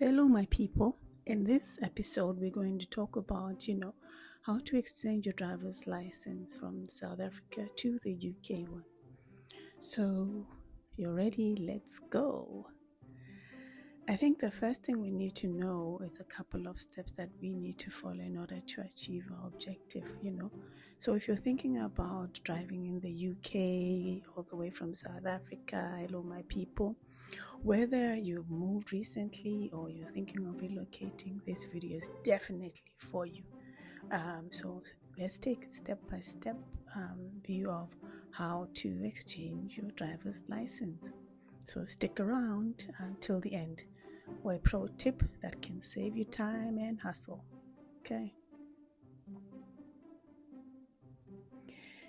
Hello, my people. In this episode, we're going to talk about, how to exchange your driver's license from South Africa to the UK one. So, if you're ready, let's go. I think the first thing we need to know is a couple of steps that we need to follow in order to achieve our objective. So if you're thinking about driving in the UK all the way from South Africa, hello, my people, whether you've moved recently or you're thinking of relocating, this video is definitely for you. So let's take a step-by-step view of how to exchange your driver's license. So stick around until the end for a pro tip that can save you time and hustle. Okay.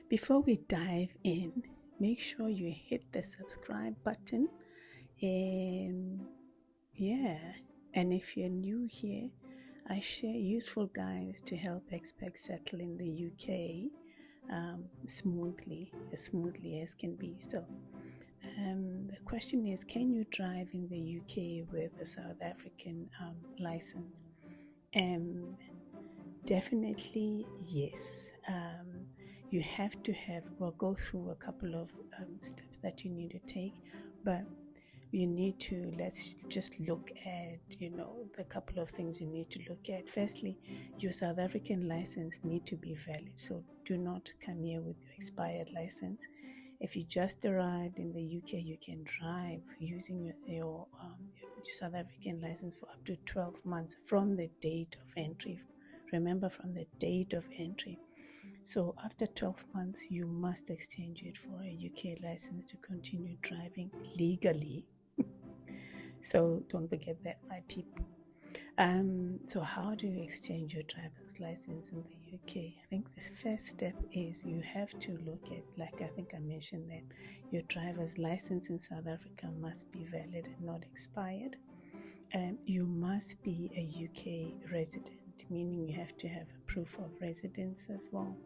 Before we dive in, make sure you hit the subscribe button. And if you're new here, I share useful guides to help expats settle in the UK as smoothly as can be. So the question is, can you drive in the UK with a South African license? Definitely yes. You have to we'll go through a couple of steps that you need to take, but you need to, let's just look at, the couple of things you need to look at. Firstly, your South African license need to be valid. So do not come here with your expired license. If you just arrived in the UK, you can drive using your South African license for up to 12 months from the date of entry. Remember, from the date of entry. So after 12 months, you must exchange it for a UK license to continue driving legally. So don't forget that, my people. So how do you exchange your driver's license in the UK? I think the first step is you have to look at, like I think I mentioned, that your driver's license in South Africa must be valid and not expired. You must be a UK resident, meaning you have to have a proof of residence as well.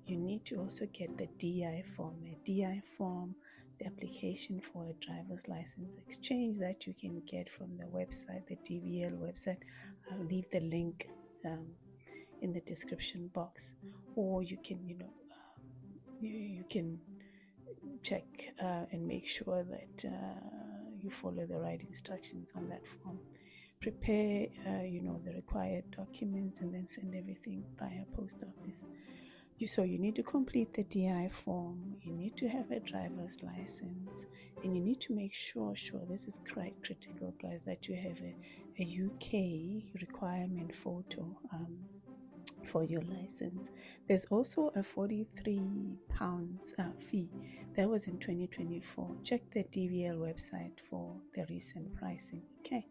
You need to also get the DI form. A DI form, the application for a driver's license exchange that you can get from the website, the DVL website. I'll leave the link in the description box, or you can, you can check and make sure that you follow the right instructions on that form. Prepare, the required documents, and then send everything via post office. So you need to complete the DI form, you need to have a driver's license, and you need to make sure, this is quite critical, guys, that you have a UK requirement photo for your license. There's also a £43 fee. That was in 2024. Check the DVL website for the recent pricing. Okay.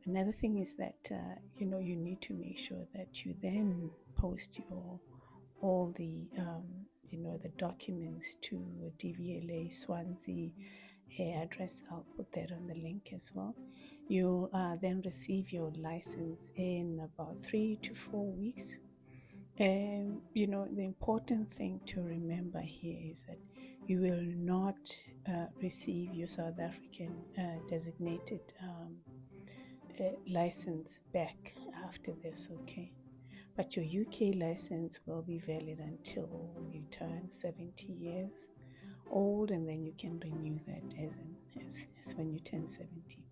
Another thing is that you need to make sure that you then post all the the documents to DVLA Swansea address. I'll put that on the link as well. You'll then receive your license in about 3 to 4 weeks. The important thing to remember here is that you will not receive your South African designated license back after this, okay? But your UK license will be valid until you turn 70 years old, and then you can renew that as when you turn 70.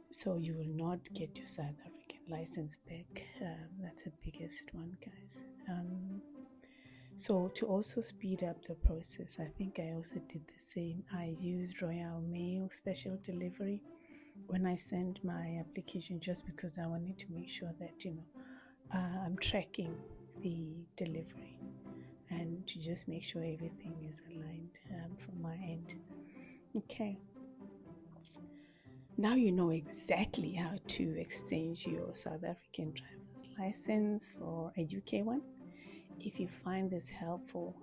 So you will not get your South African license back. That's the biggest one, guys. So to also speed up the process, I think I also did the same. I used Royal Mail special delivery when I sent my application, just because I wanted to make sure that I'm tracking the delivery and to just make sure everything is aligned from my end. Okay. Now you know exactly how to exchange your South African driver's license for a UK one. If you find this helpful,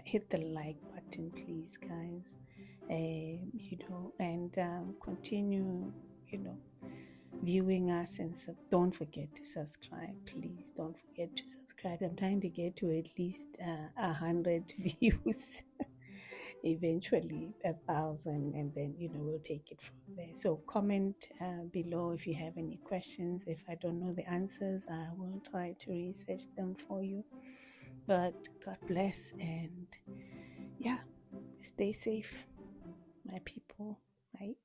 hit the like button, please, guys. And continue, viewing us, and don't forget to subscribe. Please don't forget to subscribe. I'm trying to get to at least 100 views. eventually 1,000, and then we'll take it from there. So comment below if you have any questions. If I don't know the answers, I will try to research them for you. But God bless, and yeah, stay safe, my people, right?